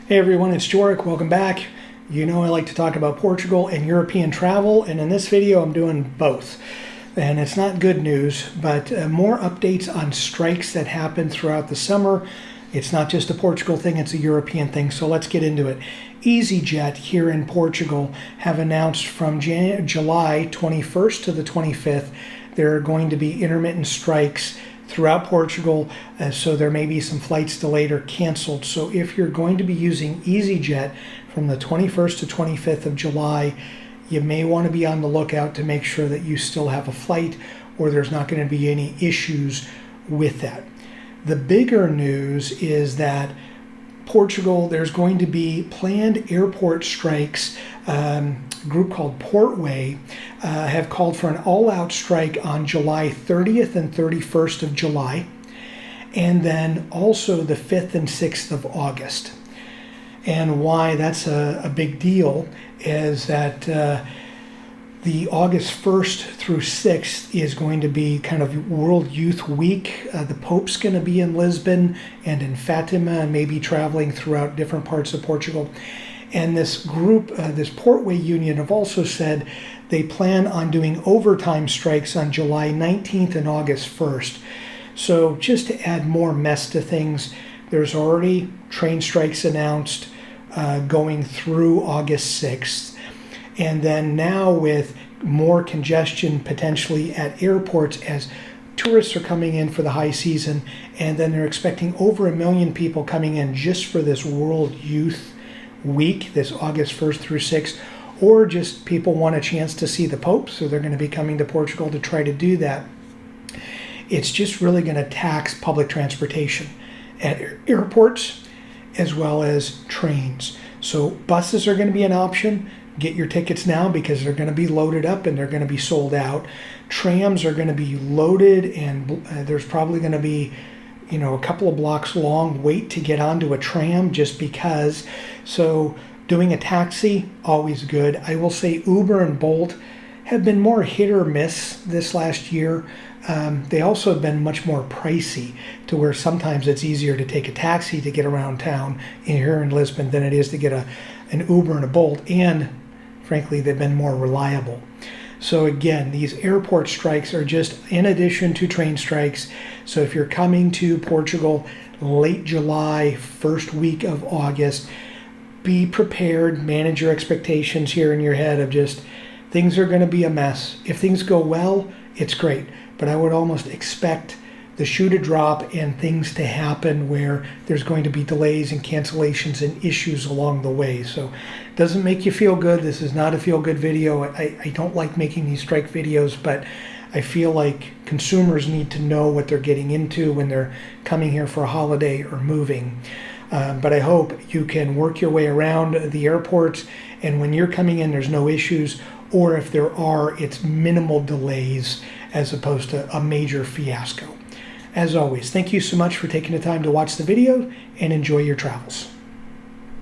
Hey everyone, it's Jorik. Welcome back. You know I like to talk about Portugal and European travel, and in this video I'm doing both. And it's not good news, but more updates on strikes that happened throughout the summer. It's not just a Portugal thing, it's a European thing, so let's get into it. EasyJet here in Portugal have announced from July 21st to the 25th there are going to be intermittent strikes throughout Portugal, so there may be some flights delayed or canceled. So if you're going to be using EasyJet from the 21st to 25th of July, you may want to be on the lookout to make sure that you still have a flight or there's not going to be any issues with that. The bigger news is that Portugal, there's going to be planned airport strikes. A group called Portway have called for an all-out strike on July 30th and 31st of July, and then also the 5th and 6th of August. And why that's a big deal is that the August 1st through 6th is going to be kind of World Youth Week. The Pope's going to be in Lisbon and in Fatima and maybe traveling throughout different parts of Portugal. And this group, this Portway Union, have also said they plan on doing overtime strikes on July 19th and August 1st. So just to add more mess to things, there's already train strikes announced going through August 6th. And then now with more congestion potentially at airports as tourists are coming in for the high season, and then they're expecting over 1 million people coming in just for this World Youth Week, this August 1st through 6th, or just people want a chance to see the Pope, so they're going to be coming to Portugal to try to do that. It's just really going to tax public transportation at airports as well as trains. So buses are going to be an option. Get your tickets now because they're going to be loaded up and they're going to be sold out. Trams are going to be loaded, and there's probably going to be, a couple of blocks long wait to get onto a tram just because. So doing a taxi, always good. I will say Uber and Bolt have been more hit or miss this last year. They also have been much more pricey, to where sometimes it's easier to take a taxi to get around town here in Lisbon than it is to get an Uber and a Bolt, and frankly they've been more reliable. So again, these airport strikes are just in addition to train strikes. So if you're coming to Portugal late July, first week of August, be prepared, manage your expectations here in your head of just things are going to be a mess. If things go well, it's great, but I would almost expect the shoe to drop and things to happen where there's going to be delays and cancellations and issues along the way. So it doesn't make you feel good. This is not a feel-good video. I don't like making these strike videos, but I feel like consumers need to know what they're getting into when they're coming here for a holiday or moving. But I hope you can work your way around the airports, and when you're coming in, there's no issues, or if there are, it's minimal delays as opposed to a major fiasco. As always, thank you so much for taking the time to watch the video, and enjoy your travels.